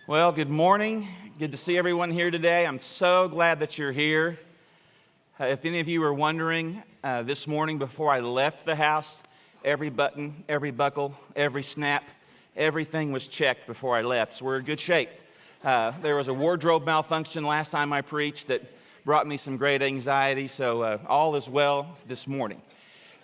Well, good morning. Good to see everyone here today. I'm so glad that you're here. If any of you were wondering, this morning before I left the house, every button, every buckle, every snap, everything was checked before I left. So we're in good shape. There was a wardrobe malfunction last time I preached that brought me some great anxiety, so all is well this morning.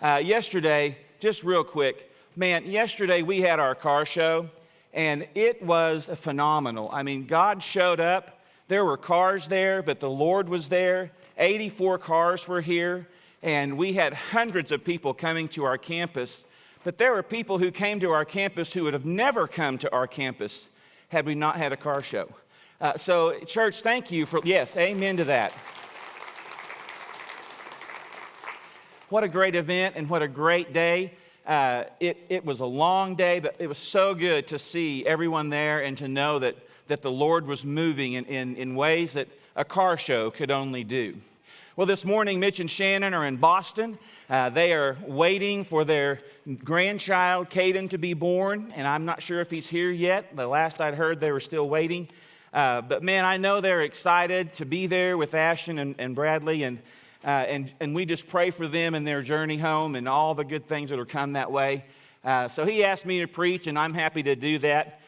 Yesterday, just real quick, yesterday we had our car show. And it was phenomenal. I mean, God showed up. There were cars there, but the Lord was there. 84 cars were here, and we had hundreds of people coming to our campus. But there were people who came to our campus who would have never come to our campus had we not had a car show. So, church, thank you for, yes, amen to that. What a great event and what a great day. It was a long day, but it was so good to see everyone there and to know that the Lord was moving in ways that a car show could only do. Well, this morning, Mitch and Shannon are in Boston. They are waiting for their grandchild, Caden, to be born, and I'm not sure if he's here yet. The last I'd heard, they were still waiting. But man, I know they're excited to be there with Ashton and Bradley, and we just pray for them and their journey home and all the good things that will come that way. So he asked me to preach, and I'm happy to do that.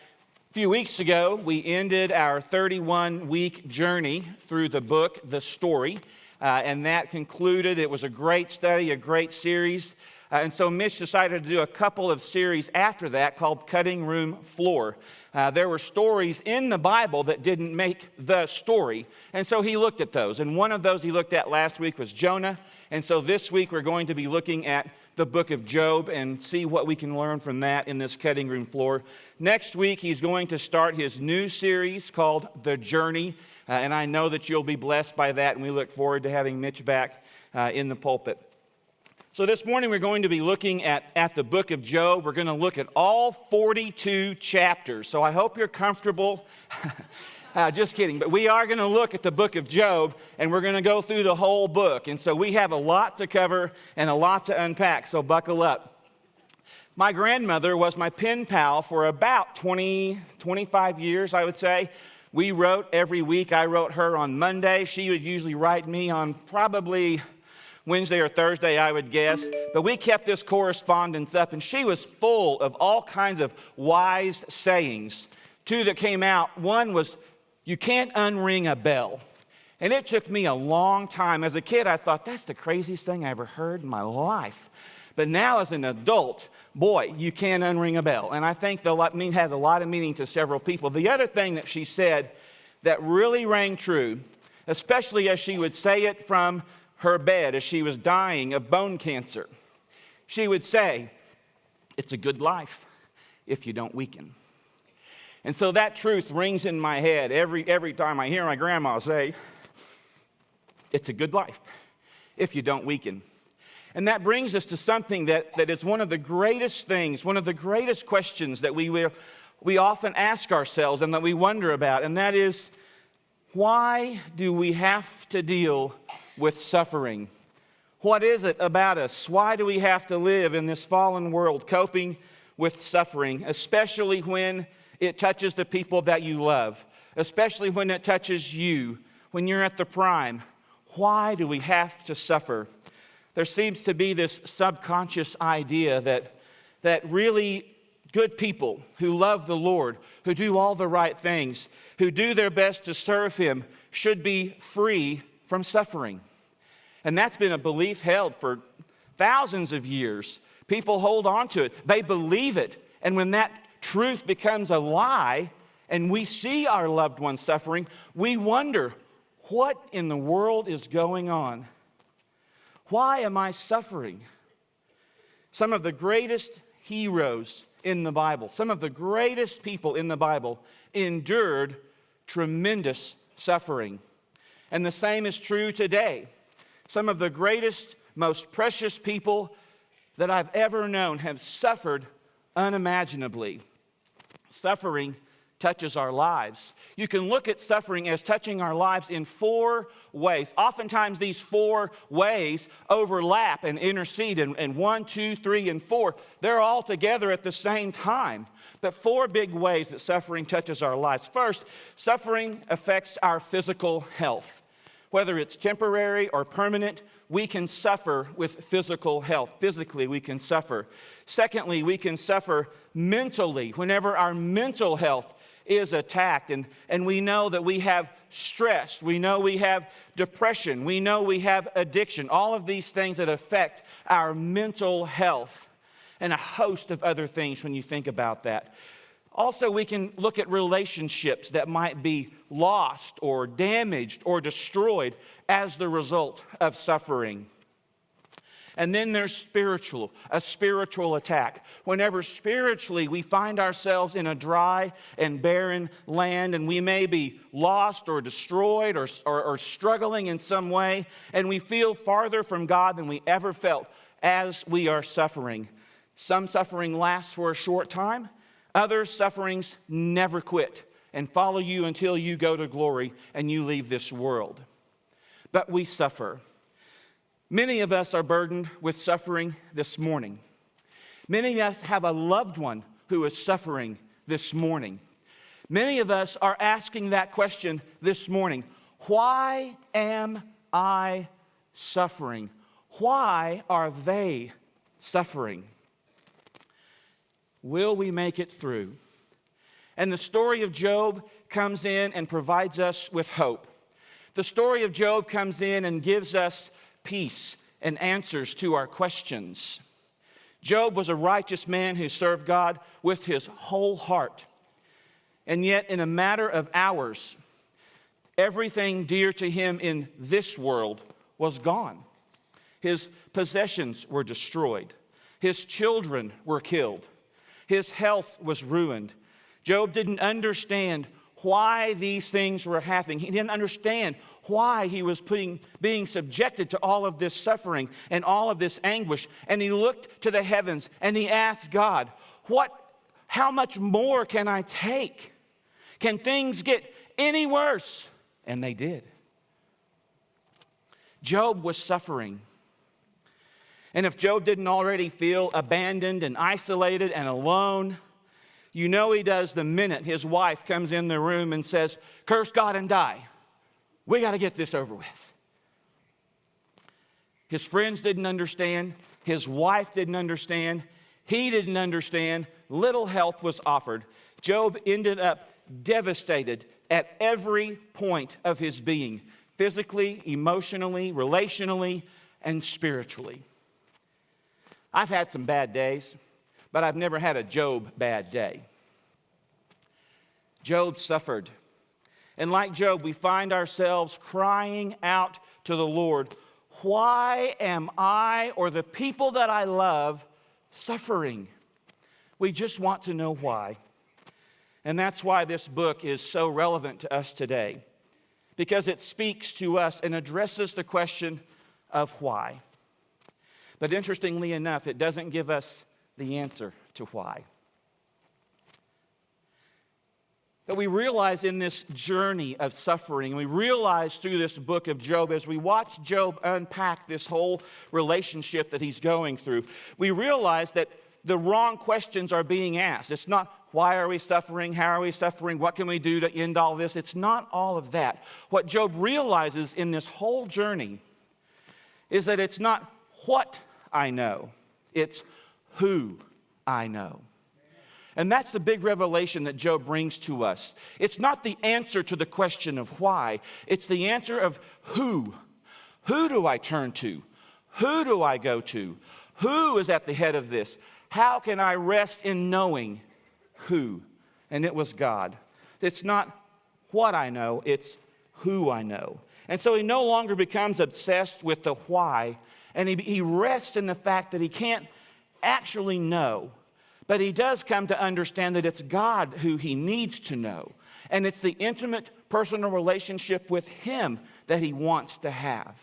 A few weeks ago, we ended our 31-week journey through the book, The Story, and that concluded. It was a great study, a great series. And so Mitch decided to do a couple of series after that called Cutting Room Floor. There were stories in the Bible that didn't make the story, and so he looked at those. And one of those he looked at last week was Jonah, and so this week we're going to be looking at the book of Job and see what we can learn from that in this Cutting Room Floor. Next week he's going to start his new series called The Journey, and I know that you'll be blessed by that, and we look forward to having Mitch back in the pulpit. So this morning we're going to be looking at the book of Job. We're going to look at all 42 chapters. So I hope you're comfortable. Just kidding. But we are going to look at the book of Job, and we're going to go through the whole book. And so we have a lot to cover and a lot to unpack, so buckle up. My grandmother was my pen pal for about 25 years, I would say. We wrote every week. I wrote her on Monday. She would usually write me on probably Wednesday or Thursday, I would guess. But we kept this correspondence up, and she was full of all kinds of wise sayings. Two that came out. One was, you can't unring a bell. And it took me a long time. As a kid, I thought, that's the craziest thing I ever heard in my life. But now as an adult, boy, you can't unring a bell. And I think that has a lot of meaning to several people. The other thing that she said that really rang true, especially as she would say it from her bed as she was dying of bone cancer, she would say, it's a good life if you don't weaken. And so that truth rings in my head every time I hear my grandma say, it's a good life if you don't weaken. And that brings us to something that is one of the greatest things, one of the greatest questions that we often ask ourselves and that we wonder about, and that is, why do we have to deal with suffering? What is it about us? Why do we have to live in this fallen world coping with suffering, especially when it touches the people that you love, especially when it touches you, when you're at the prime? Why do we have to suffer? There seems to be this subconscious idea that really good people who love the Lord, who do all the right things, who do their best to serve Him, should be free from suffering. And that's been a belief held for thousands of years. People hold on to it. They believe it. And when that truth becomes a lie and we see our loved ones suffering, we wonder, what in the world is going on? Why am I suffering? Some of the greatest heroes in the Bible, some of the greatest people in the Bible endured tremendous suffering. And the same is true today. Some of the greatest, most precious people that I've ever known have suffered unimaginably. Suffering touches our lives. You can look at suffering as touching our lives in 4 ways. Oftentimes these 4 ways overlap and intercede, and 1, 2, 3, and 4, they're all together at the same time. But 4 big ways that suffering touches our lives. First, suffering affects our physical health. Whether it's temporary or permanent, we can suffer with physical health. Physically, we can suffer. Secondly, we can suffer mentally whenever our mental health is attacked. And we know that we have stress. We know we have depression. We know we have addiction. All of these things that affect our mental health, and a host of other things when you think about that. Also, we can look at relationships that might be lost or damaged or destroyed as the result of suffering. And then there's a spiritual attack. Whenever spiritually we find ourselves in a dry and barren land, and we may be lost or destroyed or struggling in some way, and we feel farther from God than we ever felt as we are suffering. Some suffering lasts for a short time. Other sufferings never quit and follow you until you go to glory and you leave this world. But we suffer. Many of us are burdened with suffering this morning. Many of us have a loved one who is suffering this morning. Many of us are asking that question this morning. Why am I suffering? Why are they suffering? Will we make it through? And the story of Job comes in and provides us with hope. The story of Job comes in and gives us peace and answers to our questions. Job was a righteous man who served God with his whole heart. And yet, in a matter of hours, everything dear to him in this world was gone. His possessions were destroyed. His children were killed. His health was ruined. Job didn't understand why these things were happening. He didn't understand why he was being subjected to all of this suffering and all of this anguish. And he looked to the heavens and he asked God, how much more can I take? Can things get any worse? And they did. Job was suffering. And if Job didn't already feel abandoned and isolated and alone, you know he does the minute his wife comes in the room and says, "Curse God and die. We got to get this over with." His friends didn't understand. His wife didn't understand. He didn't understand. Little help was offered. Job ended up devastated at every point of his being, physically, emotionally, relationally, and spiritually. I've had some bad days, but I've never had a Job bad day. Job suffered. And like Job, we find ourselves crying out to the Lord, "Why am I or the people that I love suffering?" We just want to know why. And that's why this book is so relevant to us today, because it speaks to us and addresses the question of why. But interestingly enough, it doesn't give us the answer to why. But we realize in this journey of suffering, and we realize through this book of Job, as we watch Job unpack this whole relationship that he's going through, we realize that the wrong questions are being asked. It's not, why are we suffering? How are we suffering? What can we do to end all this? It's not all of that. What Job realizes in this whole journey is that it's not what I know, it's who I know. And that's the big revelation that Job brings to us. It's not the answer to the question of why, it's the answer of who. Who do I turn to? Who do I go to? Who is at the head of this? How can I rest in knowing who? And it was God. It's not what I know, it's who I know. And so he no longer becomes obsessed with the why, and he rests in the fact that he can't actually know. But he does come to understand that it's God who he needs to know. And it's the intimate personal relationship with him that he wants to have.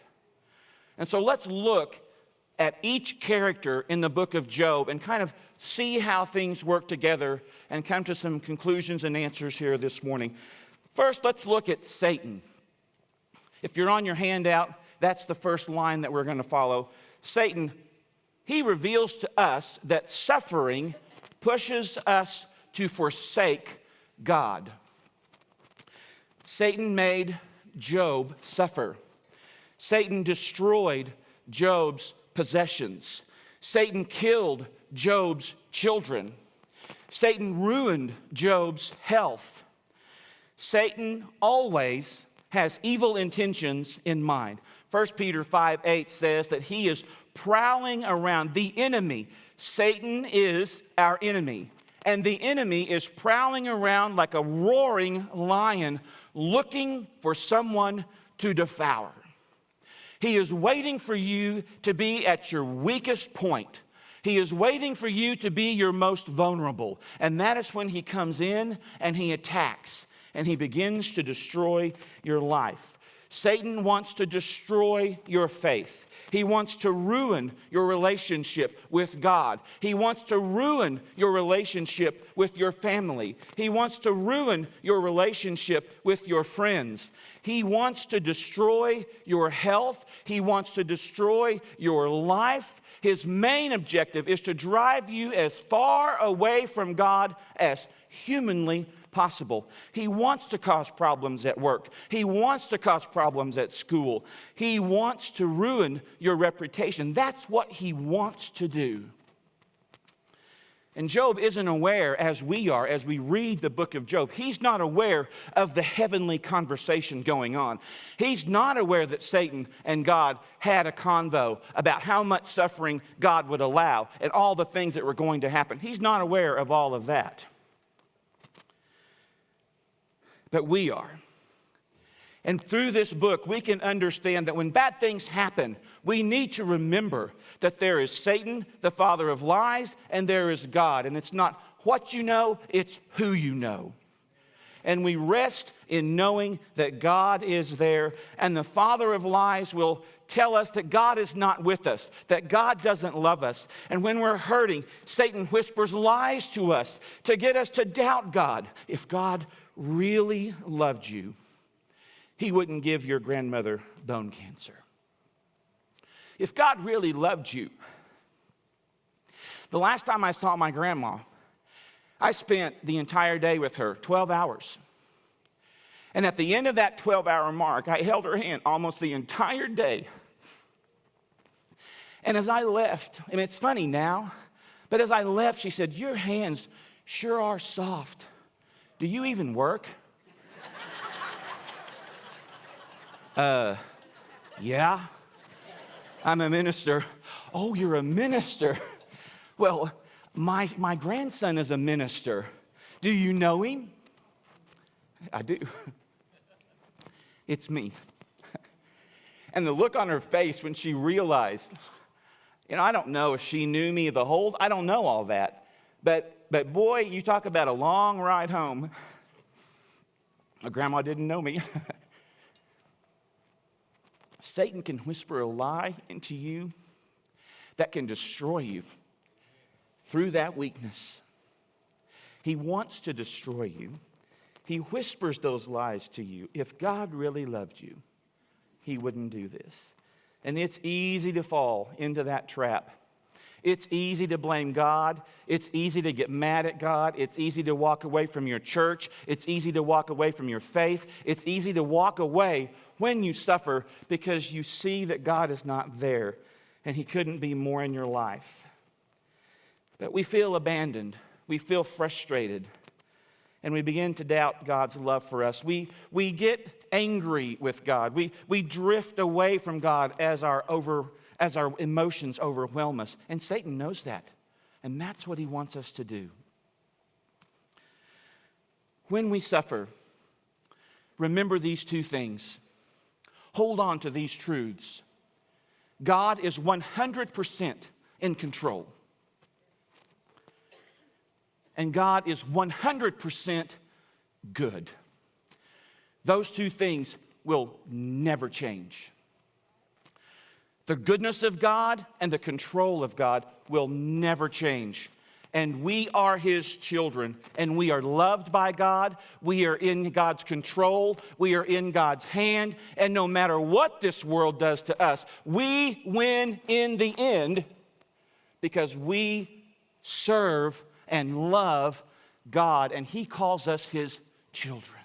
And so let's look at each character in the book of Job and kind of see how things work together and come to some conclusions and answers here this morning. First, let's look at Satan. If you're on your handout, that's the first line that we're going to follow. Satan, he reveals to us that suffering pushes us to forsake God. Satan made Job suffer. Satan destroyed Job's possessions. Satan killed Job's children. Satan ruined Job's health. Satan always has evil intentions in mind. 1 Peter 5:8 says that he is prowling around. The enemy, Satan is our enemy. And the enemy is prowling around like a roaring lion looking for someone to devour. He is waiting for you to be at your weakest point. He is waiting for you to be your most vulnerable. And that is when he comes in and he attacks and he begins to destroy your life. Satan wants to destroy your faith. He wants to ruin your relationship with God. He wants to ruin your relationship with your family. He wants to ruin your relationship with your friends. He wants to destroy your health. He wants to destroy your life. His main objective is to drive you as far away from God as humanly possible. He wants to cause problems at work. He wants to cause problems at school. He wants to ruin your reputation. That's what he wants to do. And Job isn't aware, as we are, as we read the book of Job, he's not aware of the heavenly conversation going on. He's not aware that Satan and God had a convo about how much suffering God would allow and all the things that were going to happen. He's not aware of all of that. But we are. And through this book, we can understand that when bad things happen, we need to remember that there is Satan, the father of lies, and there is God. And it's not what you know, it's who you know. And we rest in knowing that God is there, and the father of lies will tell us that God is not with us, that God doesn't love us. And when we're hurting, Satan whispers lies to us to get us to doubt God. If God really loved you, he wouldn't give your grandmother bone cancer. If God really loved you, the last time I saw my grandma, I spent the entire day with her, 12 hours. And at the end of that 12-hour mark, I held her hand almost the entire day. And as I left, and it's funny now, but as I left, she said, "Your hands sure are soft. Do you even work?" Yeah, I'm a minister. "Oh, you're a minister? Well, my grandson is a minister. Do you know him?" "I do." "It's me." And the look on her face when she realized, I don't know if she knew me the whole, I don't know all that. But boy, you talk about a long ride home. My grandma didn't know me. Satan can whisper a lie into you that can destroy you through that weakness. He wants to destroy you. He whispers those lies to you. If God really loved you, he wouldn't do this. And it's easy to fall into that trap. It's easy to blame God. It's easy to get mad at God. It's easy to walk away from your church. It's easy to walk away from your faith. It's easy to walk away when you suffer because you see that God is not there and he couldn't be more in your life. But we feel abandoned. We feel frustrated. And we begin to doubt God's love for us. We get angry with God. We drift away from God as our emotions overwhelm us. And Satan knows that. And that's what he wants us to do. When we suffer, remember these two things. Hold on to these truths. God is 100% in control. And God is 100% good. Those two things will never change. The goodness of God and the control of God will never change. And we are His children, and we are loved by God. We are in God's control. We are in God's hand. And no matter what this world does to us, we win in the end because we serve and love God, and He calls us His children.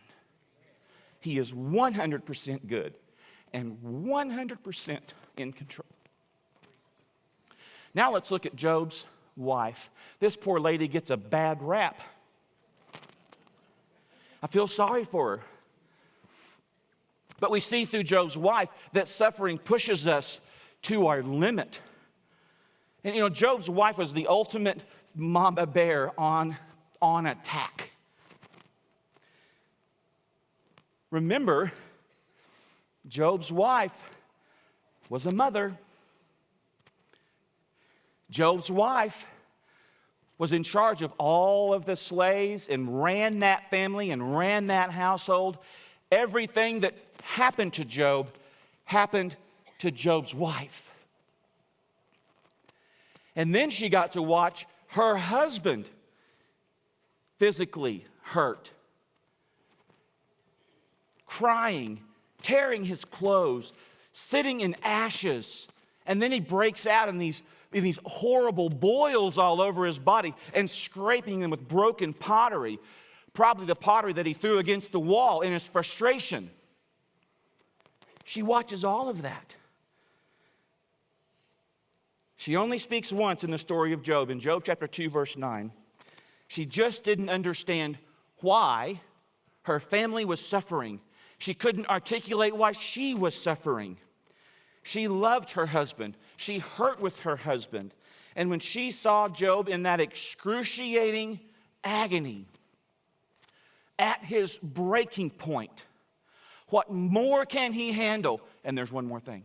He is 100% good and 100% in control. Now let's look at Job's wife. This poor lady gets a bad rap. I feel sorry for her. But we see through Job's wife that suffering pushes us to our limit. And you know, Job's wife was the ultimate mama bear on attack. Remember, Job's wife was a mother. Job's wife was in charge of all of the slaves and ran that family and ran that household. Everything that happened to Job happened to Job's wife. And then she got to watch her husband physically hurt, crying, tearing his clothes, sitting in ashes. And then he breaks out in these horrible boils all over his body and scraping them with broken pottery, probably the pottery that he threw against the wall in his frustration. She watches all of that. She only speaks once in the story of Job, in Job chapter 2, verse 9. She just didn't understand why her family was suffering. She couldn't articulate why she was suffering. She loved her husband. She hurt with her husband. And when she saw Job in that excruciating agony, at his breaking point, what more can he handle? And there's one more thing.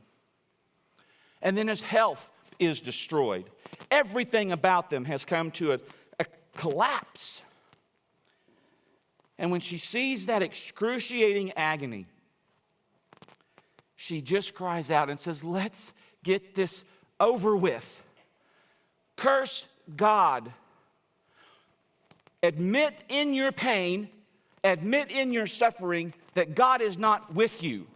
And then his health is destroyed. Everything about them has come to a collapse. And when she sees that excruciating agony, she just cries out and says, let's get this over with. Curse God. Admit in your pain, admit in your suffering that God is not with you,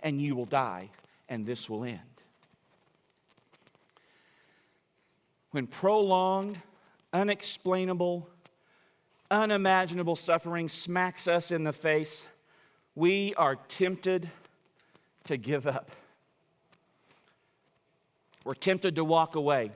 and you will die, and this will end. When prolonged, unexplainable, unimaginable suffering smacks us in the face, we are tempted to give up. We're tempted to walk away.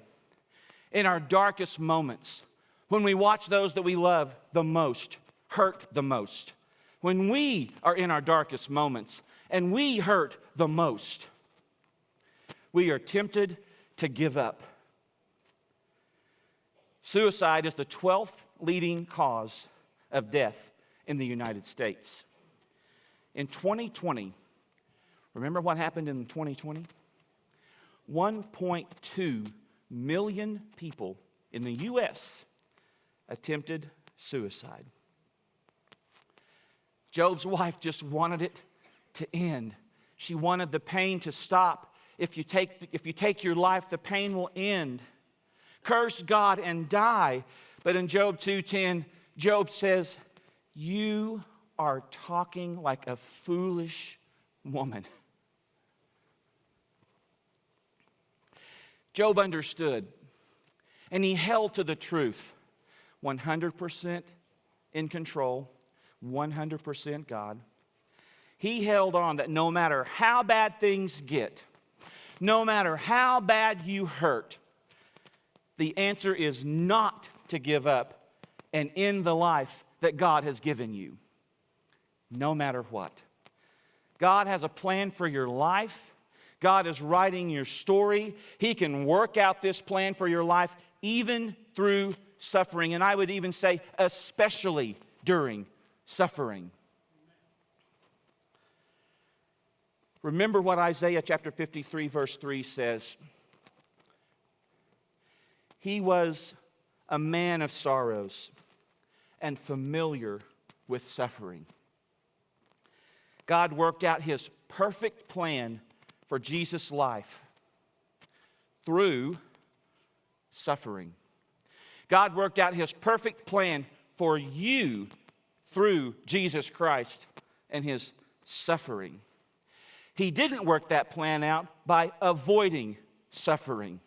In our darkest moments, when we watch those that we love the most hurt the most, when we are in our darkest moments and we hurt the most, we are tempted to give up. Suicide is the 12th leading cause of death in the United States. In 2020, remember what happened in 2020? 1.2 million people in the U.S. attempted suicide. Job's wife just wanted it to end. She wanted the pain to stop. If you take your life, the pain will end. Curse God and die. But in Job 2:10, Job says, you are talking like a foolish woman. Job understood, and he held to the truth. 100% in control, 100% God. He held on that no matter how bad things get, no matter how bad you hurt, the answer is not to give up and end the life that God has given you, no matter what. God has a plan for your life. God is writing your story. He can work out this plan for your life even through suffering, and I would even say especially during suffering. Remember what Isaiah chapter 53 verse 3 says. He was a man of sorrows and familiar with suffering. God worked out His perfect plan for Jesus' life through suffering. God worked out His perfect plan for you through Jesus Christ and His suffering. He didn't work that plan out by avoiding suffering.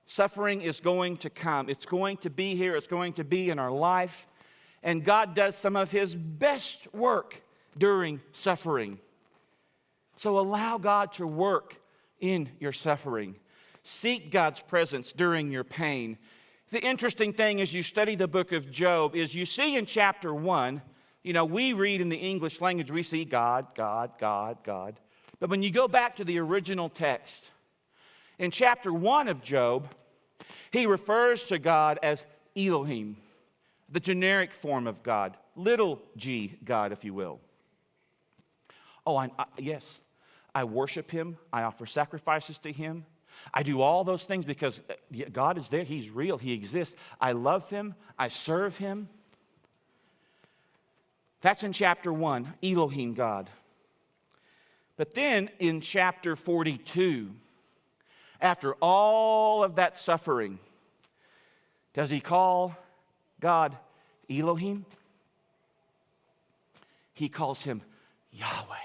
Suffering is going to come. It's going to be here. It's going to be in our life. And God does some of His best work during suffering. So allow God to work in your suffering. Seek God's presence during your pain. The interesting thing as you study the book of Job is you see in chapter 1, we read in the English language, we see God, God, God, God. But when you go back to the original text, in chapter 1 of Job, he refers to God as Elohim, the generic form of God, little g God, if you will. Yes, I worship Him. I offer sacrifices to Him. I do all those things because God is there. He's real. He exists. I love Him. I serve Him. That's in chapter 1, Elohim, God. But then in chapter 42, after all of that suffering, does he call God Elohim? He calls Him Yahweh.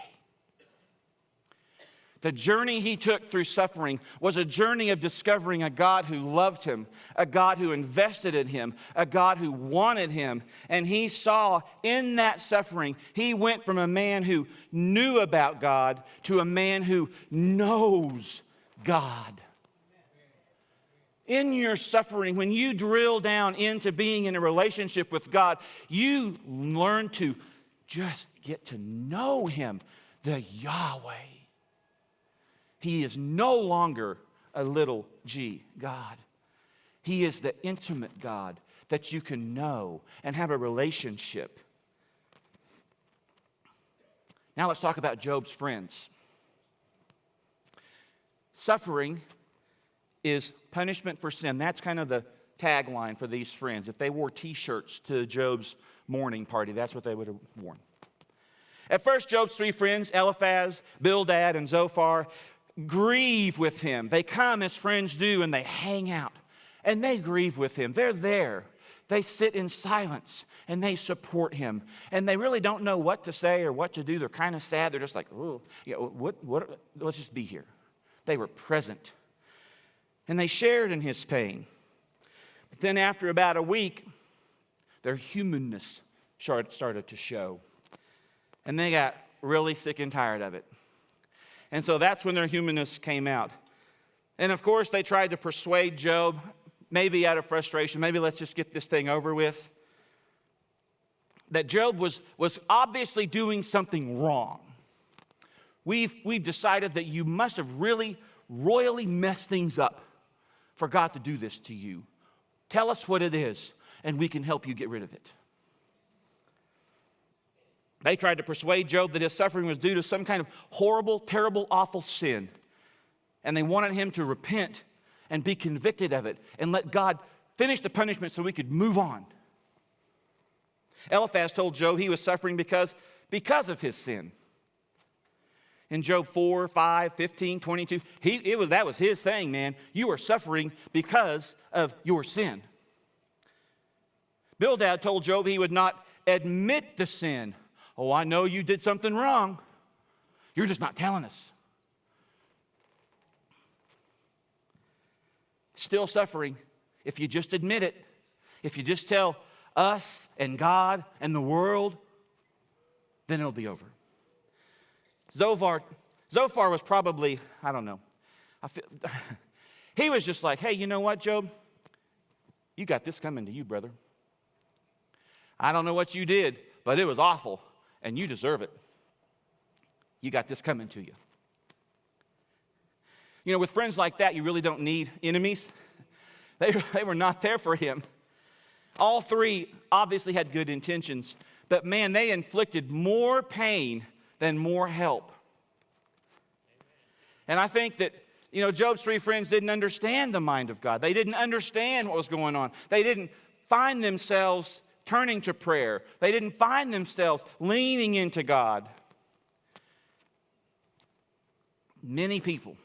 The journey he took through suffering was a journey of discovering a God who loved him, a God who invested in him, a God who wanted him. And he saw in that suffering, he went from a man who knew about God to a man who knows God. In your suffering, when you drill down into being in a relationship with God, you learn to just get to know Him, the Yahweh. He is no longer a little g God. He is the intimate God that you can know and have a relationship. Now let's talk about Job's friends. Suffering is punishment for sin. That's kind of the tagline for these friends. If they wore T-shirts to Job's mourning party, that's what they would have worn. At first, Job's three friends, Eliphaz, Bildad, and Zophar, grieve with him. They come as friends do and they hang out and they grieve with him. They're there. They sit in silence and they support him. And they really don't know what to say or what to do. They're kind of sad. They're just like, oh, let's just be here. They were present. And they shared in his pain. But then after about a week, their humanness started to show. And they got really sick and tired of it. And so that's when their humanness came out. And of course, they tried to persuade Job, maybe out of frustration, maybe let's just get this thing over with, that Job was obviously doing something wrong. We've decided that you must have really royally messed things up for God to do this to you. Tell us what it is, and we can help you get rid of it. They tried to persuade Job that his suffering was due to some kind of horrible, terrible, awful sin. And they wanted him to repent and be convicted of it and let God finish the punishment so we could move on. Eliphaz told Job he was suffering because of his sin. In Job 4, 5, 15, 22, that was his thing, man. You are suffering because of your sin. Bildad told Job he would not admit the sin. Oh, I know you did something wrong. You're just not telling us. Still suffering. If you just admit it, if you just tell us and God and the world, then it'll be over. Zophar was probably, I don't know. He was just like, hey, you know what, Job? You got this coming to you, brother. I don't know what you did, but it was awful. And you deserve it. You got this coming to you. You know, with friends like that, you really don't need enemies. They were not there for him. All three obviously had good intentions, but man, they inflicted more pain than more help. And I think that, Job's three friends didn't understand the mind of God. They didn't understand what was going on. They didn't find themselves turning to prayer. They didn't find themselves leaning into God. Many people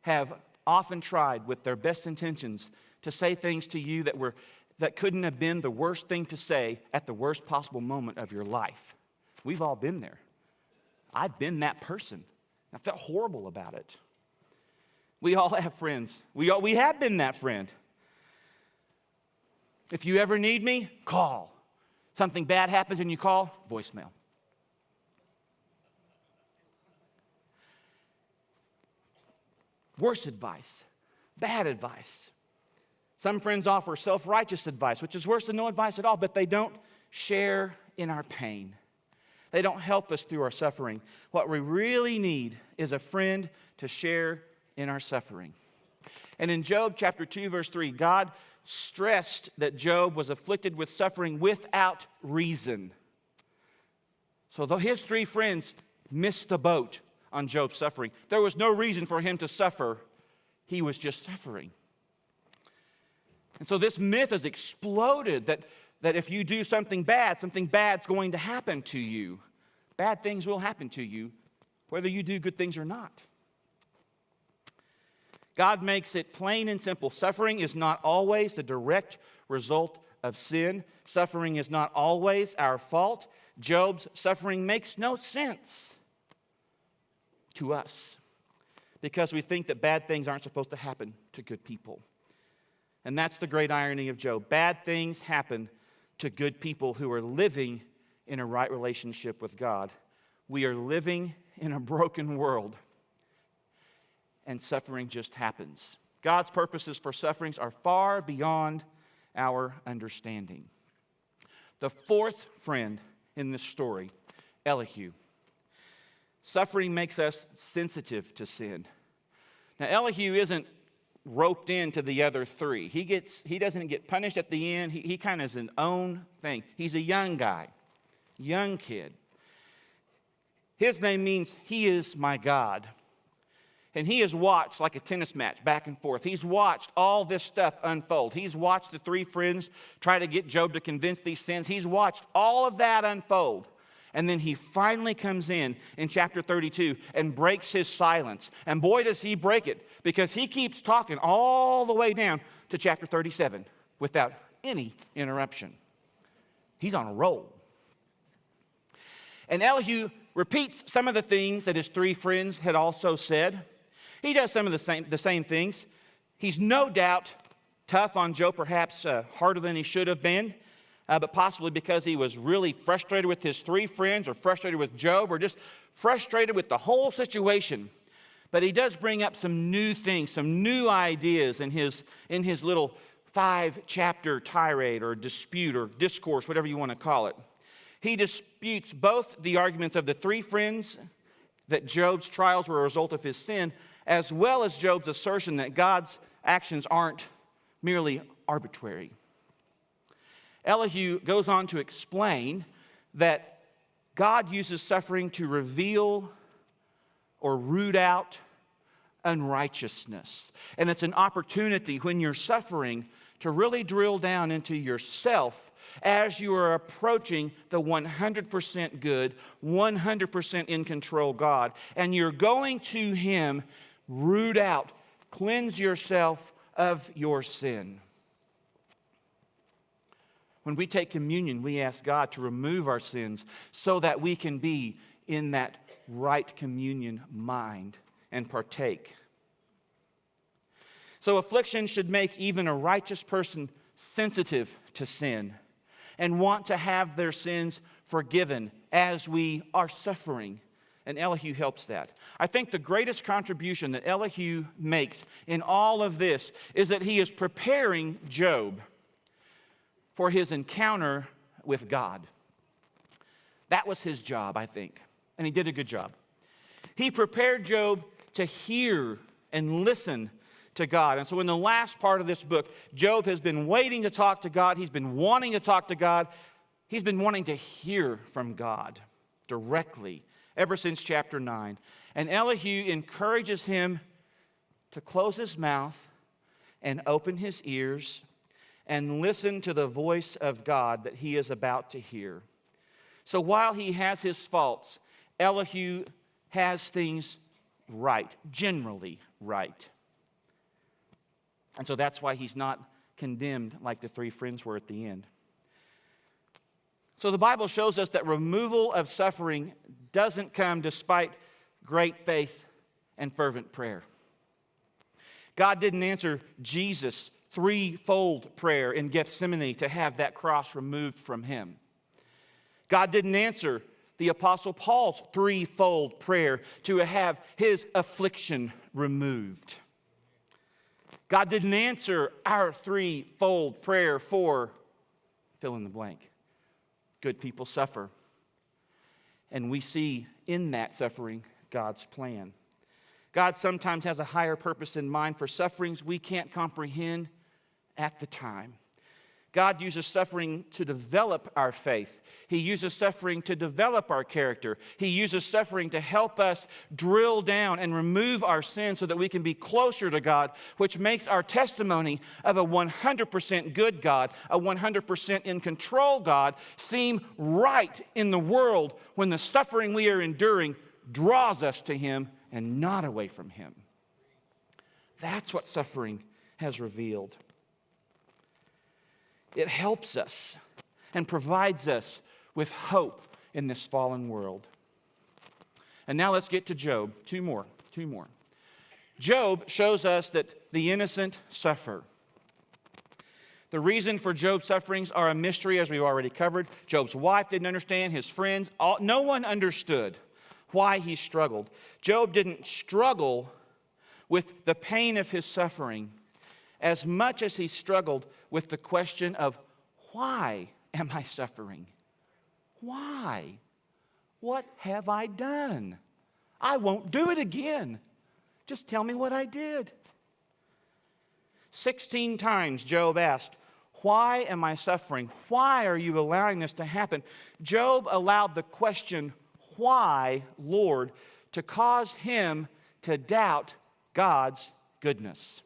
have often tried with their best intentions to say things to you that couldn't have been the worst thing to say at the worst possible moment of your life. We've all been there. I've been that person. I felt horrible about it. We all have friends. We have been that friend. If you ever need me, call. Something bad happens and you call, voicemail. Worse advice, bad advice. Some friends offer self-righteous advice, which is worse than no advice at all, but they don't share in our pain. They don't help us through our suffering. What we really need is a friend to share in our suffering. And in Job chapter 2, verse 3, God stressed that Job was afflicted with suffering without reason. So though his three friends missed the boat on Job's suffering, there was no reason for him to suffer. He was just suffering. And so this myth has exploded that if you do something bad's going to happen to you. Bad things will happen to you, whether you do good things or not. God makes it plain and simple. Suffering is not always the direct result of sin. Suffering is not always our fault. Job's suffering makes no sense to us because we think that bad things aren't supposed to happen to good people. And that's the great irony of Job. Bad things happen to good people who are living in a right relationship with God. We are living in a broken world, and suffering just happens. God's purposes for sufferings are far beyond our understanding. The fourth friend in this story, Elihu. Suffering makes us sensitive to sin. Now, Elihu isn't roped into the other three. He doesn't get punished at the end. He kind of is his own thing. He's a young guy, young kid. His name means he is my God. And he has watched like a tennis match back and forth. He's watched all this stuff unfold. He's watched the three friends try to get Job to convince these sins. He's watched all of that unfold. And then he finally comes in chapter 32 and breaks his silence. And boy, does he break it, because he keeps talking all the way down to chapter 37 without any interruption. He's on a roll. And Elihu repeats some of the things that his three friends had also said. He does some of the same things. He's no doubt tough on Job, perhaps harder than he should have been. But possibly because he was really frustrated with his three friends, or frustrated with Job, or just frustrated with the whole situation. But he does bring up some new things, some new ideas in his little 5-chapter tirade or dispute or discourse, whatever you want to call it. He disputes both the arguments of the three friends that Job's trials were a result of his sin, as well as Job's assertion that God's actions aren't merely arbitrary. Elihu goes on to explain that God uses suffering to reveal or root out unrighteousness. And it's an opportunity when you're suffering to really drill down into yourself as you are approaching the 100% good, 100% in control God. And you're going to Him, root out, cleanse yourself of your sin. When we take communion, we ask God to remove our sins so that we can be in that right communion mind and partake. So affliction should make even a righteous person sensitive to sin and want to have their sins forgiven as we are suffering. And Elihu helps that. I think the greatest contribution that Elihu makes in all of this is that he is preparing Job for his encounter with God. That was his job, I think, and he did a good job. He prepared Job to hear and listen to God. And so in the last part of this book, Job has been waiting to talk to God. He's been wanting to talk to God. He's been wanting to hear from God directly ever since chapter 9. And Elihu encourages him to close his mouth and open his ears and listen to the voice of God that he is about to hear. So while he has his faults, Elihu has things right, generally right. And so that's why he's not condemned like the three friends were at the end. So the Bible shows us that removal of suffering doesn't come despite great faith and fervent prayer. God didn't answer Jesus' threefold prayer in Gethsemane to have that cross removed from him. God didn't answer the Apostle Paul's threefold prayer to have his affliction removed. God didn't answer our threefold prayer for fill in the blank. Good people suffer. And we see in that suffering God's plan. God sometimes has a higher purpose in mind for sufferings we can't comprehend at the time. God uses suffering to develop our faith. He uses suffering to develop our character. He uses suffering to help us drill down and remove our sin so that we can be closer to God, which makes our testimony of a 100% good God, a 100% in control God, seem right in the world when the suffering we are enduring draws us to Him and not away from Him. That's what suffering has revealed. It helps us and provides us with hope in this fallen world. And now let's get to Job. Two more. Job shows us that the innocent suffer. The reason for Job's sufferings are a mystery, as we've already covered. Job's wife didn't understand, his friends, no one understood why he struggled. Job didn't struggle with the pain of his suffering as much as he struggled with the question of, why am I suffering? Why? What have I done? I won't do it again. Just tell me what I did. 16 times Job asked, why am I suffering? Why are you allowing this to happen? Job allowed the question, why, Lord, to cause him to doubt God's goodness.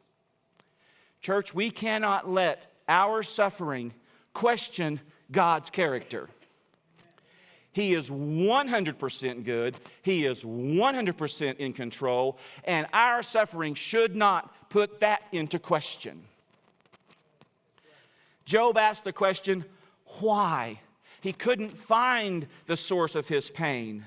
Church, we cannot let our suffering question God's character. He is 100% good. He is 100% in control. And our suffering should not put that into question. Job asked the question, why? He couldn't find the source of his pain.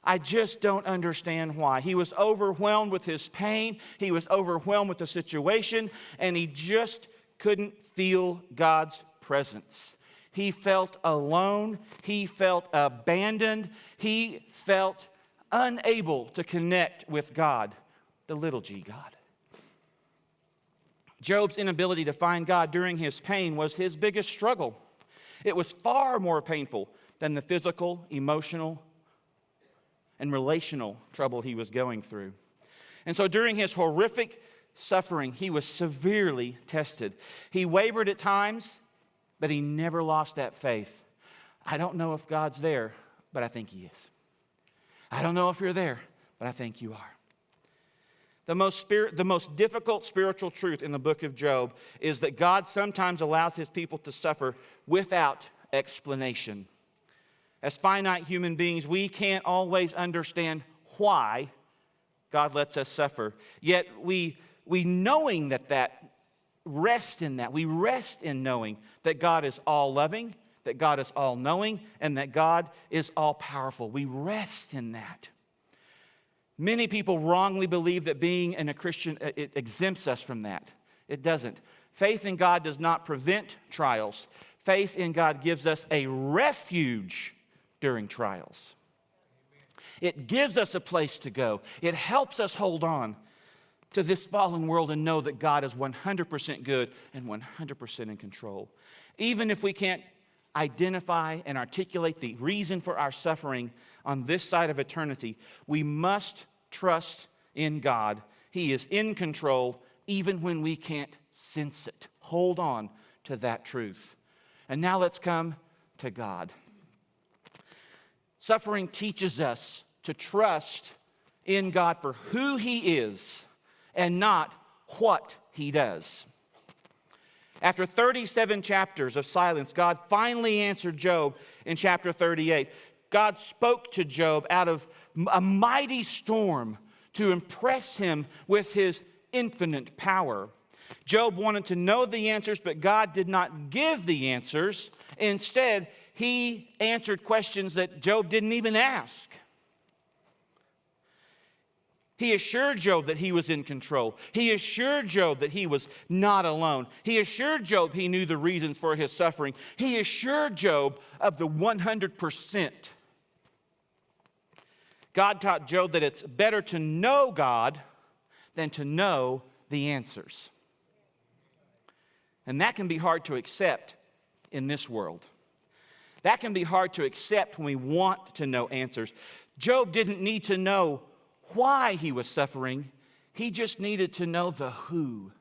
I just don't understand why. He was overwhelmed with his pain. He was overwhelmed with the situation, and he just couldn't feel God's presence. He felt alone. He felt abandoned. He felt unable to connect with God, the little g God. Job's inability to find God during his pain was his biggest struggle. It was far more painful than the physical, emotional, and relational trouble he was going through. And so during his horrific suffering, he was severely tested. He wavered at times, but he never lost that faith. I don't know if God's there, but I think He is. I don't know if you're there, but I think you are. The most difficult spiritual truth in the book of Job is that God sometimes allows His people to suffer without explanation. As finite human beings, we can't always understand why God lets us suffer. Yet we knowing that rest in that. We rest in knowing that God is all-loving, that God is all-knowing, and that God is all-powerful. We rest in that. Many people wrongly believe that being a Christian, it exempts us from that. It doesn't. Faith in God does not prevent trials. Faith in God gives us a refuge during trials. It gives us a place to go. It helps us hold on to this fallen world and know that God is 100% good and 100% in control. Even if we can't identify and articulate the reason for our suffering on this side of eternity, we must trust in God. He is in control even when we can't sense it. Hold on to that truth. And now let's come to God. Suffering teaches us to trust in God for who He is and not what He does. After 37 chapters of silence, God finally answered Job in chapter 38. God spoke to Job out of a mighty storm to impress him with his infinite power. Job wanted to know the answers, but God did not give the answers. Instead, he answered questions that Job didn't even ask. He assured Job that he was in control. He assured Job that he was not alone. He assured Job he knew the reasons for his suffering. He assured Job of the 100%. God taught Job that it's better to know God than to know the answers. And that can be hard to accept in this world. That can be hard to accept when we want to know answers. Job didn't need to know why he was suffering. He just needed to know the who.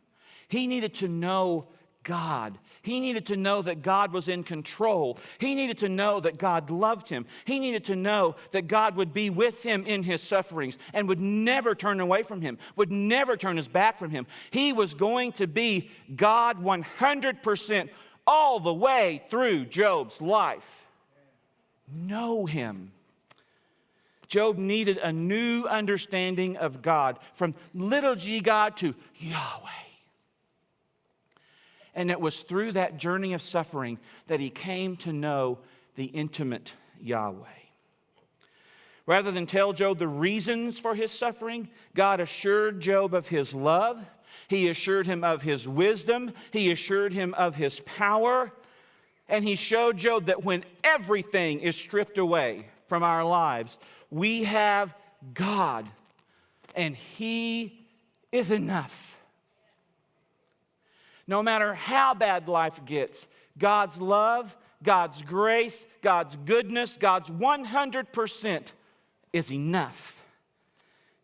He needed to know God. He needed to know that God was in control. He needed to know that God loved him. He needed to know that God would be with him in his sufferings and would never turn away from him, would never turn his back from him. He was going to be God 100% all the way through Job's life. Know him. Job needed a new understanding of God, from little g God to Yahweh. And it was through that journey of suffering that he came to know the intimate Yahweh. Rather than tell Job the reasons for his suffering, God assured Job of his love. He assured him of his wisdom. He assured him of his power. And he showed Job that when everything is stripped away from our lives, we have God, and he is enough. No matter how bad life gets, God's love, God's grace, God's goodness, God's 100% is enough.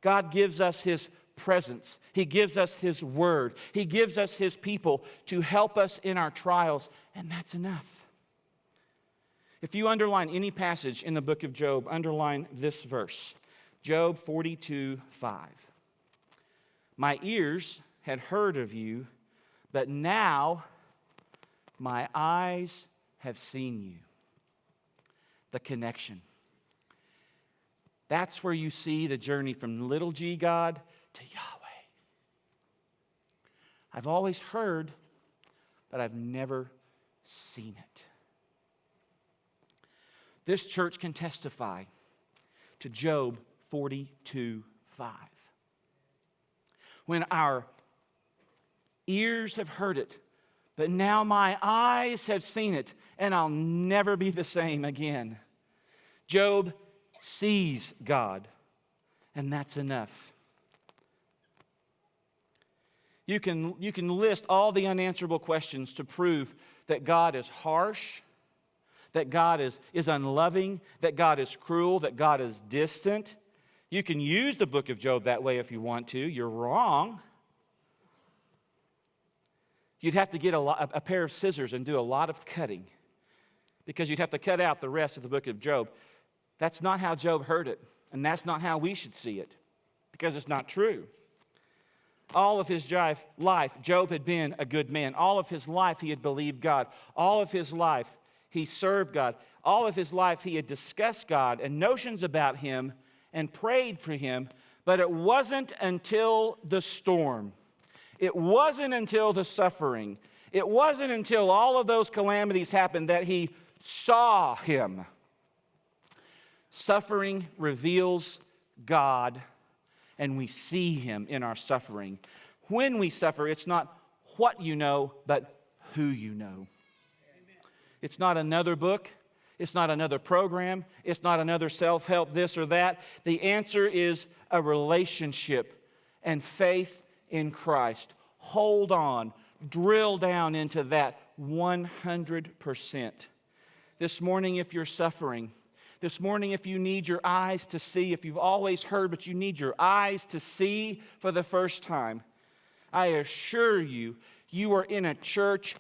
God gives us his presence. He gives us his word. He gives us his people to help us in our trials, and that's enough. If you underline any passage in the book of Job, underline this verse, Job 42:5. My ears had heard of you, but now my eyes have seen you. The connection. That's where you see the journey from little g God to Yahweh. I've always heard, but I've never seen it. This church can testify to Job 42:5. When our ears have heard it, but now my eyes have seen it, and I'll never be the same again. Job sees God, and that's enough. You can list all the unanswerable questions to prove that God is harsh, that God is unloving, that God is cruel, that God is distant. You can use the book of Job that way if you want to. You're wrong. You'd have to get a pair of scissors and do a lot of cutting, because you'd have to cut out the rest of the book of Job. That's not how Job heard it, and that's not how we should see it, because it's not true. All of his life, Job had been a good man. All of his life, he had believed God. All of his life, he served God. All of his life, he had discussed God and notions about him and prayed for him. But it wasn't until the storm, it wasn't until the suffering, it wasn't until all of those calamities happened that he saw him. Suffering reveals God, and we see him in our suffering. When we suffer, it's not what you know, but who you know. It's not another book. It's not another program. It's not another self-help this or that. The answer is a relationship and faith in Christ. Hold on. Drill down into that 100%. This morning, if you're suffering, this morning, if you need your eyes to see, if you've always heard but you need your eyes to see for the first time, I assure you, you are in a church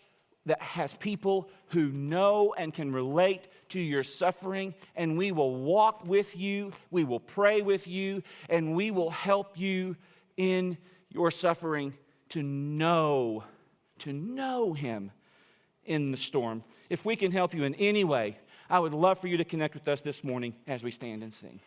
that has people who know and can relate to your suffering, and we will walk with you, we will pray with you, and we will help you in your suffering to know him in the storm. If we can help you in any way, I would love for you to connect with us this morning as we stand and sing.